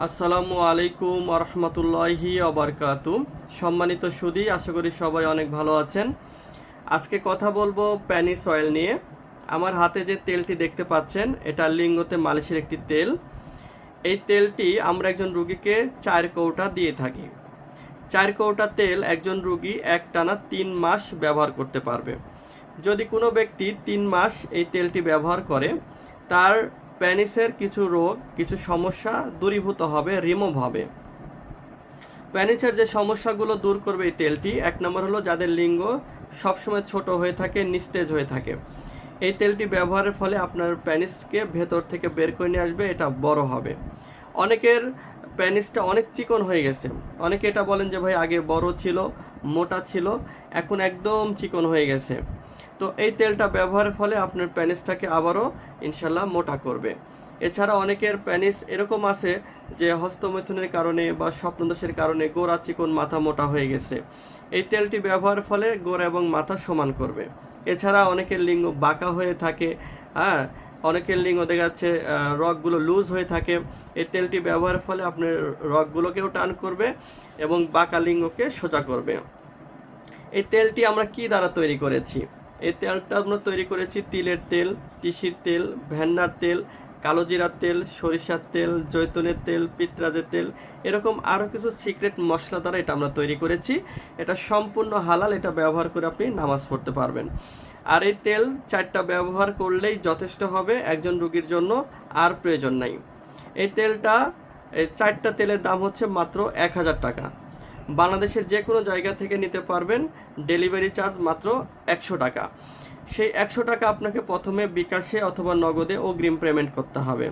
আসসালামু আলাইকুম আরহামতুল্লাহি আবরকাতু। সম্মানিত সুধী, আশা করি সবাই অনেক ভালো আছেন। আজকে কথা বলবো প্যানিস অয়েল নিয়ে। আমার হাতে যে তেলটি দেখতে পাচ্ছেন, এটা লিঙ্গতে মালিশের একটি তেল। এই তেলটি আমরা একজন রুগীকে 4 কৌটা দিয়ে থাকি। 4 কৌটা তেল একজন রুগী একটানা 3 মাস ব্যবহার করতে পারবে। যদি কোনো ব্যক্তি 3 মাস এই তেলটি ব্যবহার করে, তার প্যানিসের কিছু রোগ, কিছু সমস্যা দূরীভূত হবে, রিমুভ হবে। প্যানিসের যে সমস্যাগুলো দূর করবে এই তেলটি, 1 নম্বর হলো যাদের লিঙ্গ সবসময় ছোট হয়ে থাকে, নিস্তেজ হয়ে থাকে। এই তেলটি ব্যবহারের ফলে আপনার প্যানিসকে ভেতর থেকে বের করে নিয়ে আসবে, এটা বড় হবে। অনেকের প্যানিসটা অনেক চিকন হয়ে গেছে। অনেকে এটা বলেন যে ভাই আগে বড় ছিল, মোটা ছিল, এখন একদম চিকন হয়ে গেছে। তো এই তেলটা ব্যবহারের ফলে আপনার প্যানিসটাকে আবারও ইনশাল্লাহ মোটা করবে। এছাড়া অনেকের প্যানিস এরকম আছে যে হস্তমৈথুনের কারণে বা স্বপ্নদোষের কারণে গোড়া চিকন, মাথা মোটা হয়ে গেছে। এই তেলটি ব্যবহারের ফলে গোড়া এবং মাথা সমান করবে। এছাড়া অনেকের লিঙ্গ বাঁকা হয়ে থাকে, হ্যাঁ, অনেকের লিঙ্গ দেখা যাচ্ছে রগগুলো লুজ হয়ে থাকে। এই তেলটি ব্যবহারের ফলে আপনার রগগুলোকেও টান করবে এবং বাঁকা লিঙ্গকে সোজা করবে। এই তেলটি আমরা কি দ্বারা তৈরি করেছি? এই তেলটা আমরা তৈরি করেছি তিলের তেল, তিসির তেল, ভেন্নার তেল, কালোজিরার তেল, সরিষার তেল, জৈতুনের তেল, পিঁপড়াজের তেল, এরকম আরও কিছু সিক্রেট মশলা দ্বারা এটা আমরা তৈরি করেছি। এটা সম্পূর্ণ হালাল, এটা ব্যবহার করে আপনি নামাজ পড়তে পারবেন। আর এই তেল 4টা ব্যবহার করলেই যথেষ্ট হবে একজন রোগীর জন্য, আর প্রয়োজন নাই। এই তেলটা, এই 4টা তেলের দাম হচ্ছে মাত্র 1000 টাকা। বাংলাদেশের যে কোনো জায়গা থেকে নিতে পারবেন। ডেলিভারি চার্জ মাত্র 100 টাকা। সেই 100 টাকা আপনাকে প্রথমে বিকাশে অথবা নগদে অগ্রিম পেমেন্ট করতে হবে।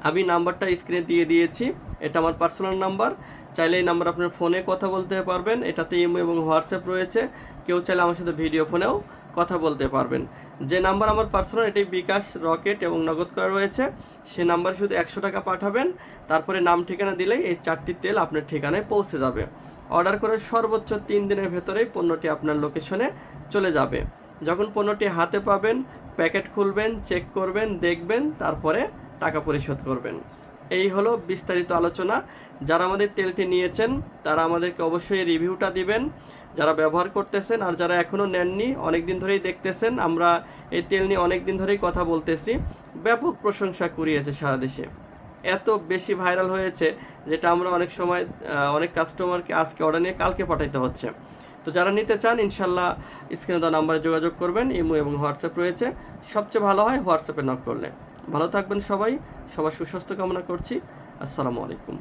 আমি নাম্বারটা স্ক্রিনে দিয়ে দিয়েছি, এটা আমার পার্সোনাল নাম্বার। চাইলে এই নাম্বার আপনার ফোনে কথা বলতে পারবেন। এটাতে ইমো এবং হোয়াটসঅ্যাপ রয়েছে। কেউ চাইলে আমার সাথে ভিডিও ফোনেও কথা বলতে পারবেন। যে নাম্বার আমার পার্সোনাল, এটাই বিকাশ, রকেট এবং নগদ করা রয়েছে। সে নাম্বারে শুধু 100 টাকা পাঠাবেন। তারপরে নাম ঠিকানা দিলেই এই 4টি তেল আপনার ঠিকানায় পৌঁছে যাবে। অর্ডার করে সর্বোচ্চ 3 দিনের ভেতরেই পণ্যটি আপনার লোকেশনে চলে যাবে। যখন পণ্যটি হাতে পাবেন, প্যাকেট খুলবেন, চেক করবেন, দেখবেন, তারপরে টাকা পরিশোধ করবেন। এই হলো বিস্তারিত আলোচনা। যারা আমাদের তেলটি নিয়েছেন তারা আমাদেরকে অবশ্যই রিভিউটা দিবেন, যারা ব্যবহার করতেছেন। আর যারা এখনও নেননি, অনেক দিন ধরেই দেখতেছেন, আমরা এই তেল নিয়ে অনেক দিন ধরেই কথা বলতেছি। ব্যাপক প্রশংসা কুড়িয়েছে সারা দেশে, এত বেশি ভাইরাল হয়েছে যেটা আমরা অনেক সময় অনেক কাস্টমারকে আজকে অর্ডার নিয়ে কালকে পাঠাইতে হচ্ছে। তো যারা নিতে চান ইনশাল্লাহ স্ক্রিনে দেওয়া নাম্বারে যোগাযোগ করবেন। ইমো এবং হোয়াটসঅ্যাপ রয়েছে। সবচেয়ে ভালো হয় হোয়াটসঅ্যাপে নক করলে। ভালো থাকবেন সবাই, সবার সুস্বাস্থ্য কামনা করছি। আসসালামু আলাইকুম।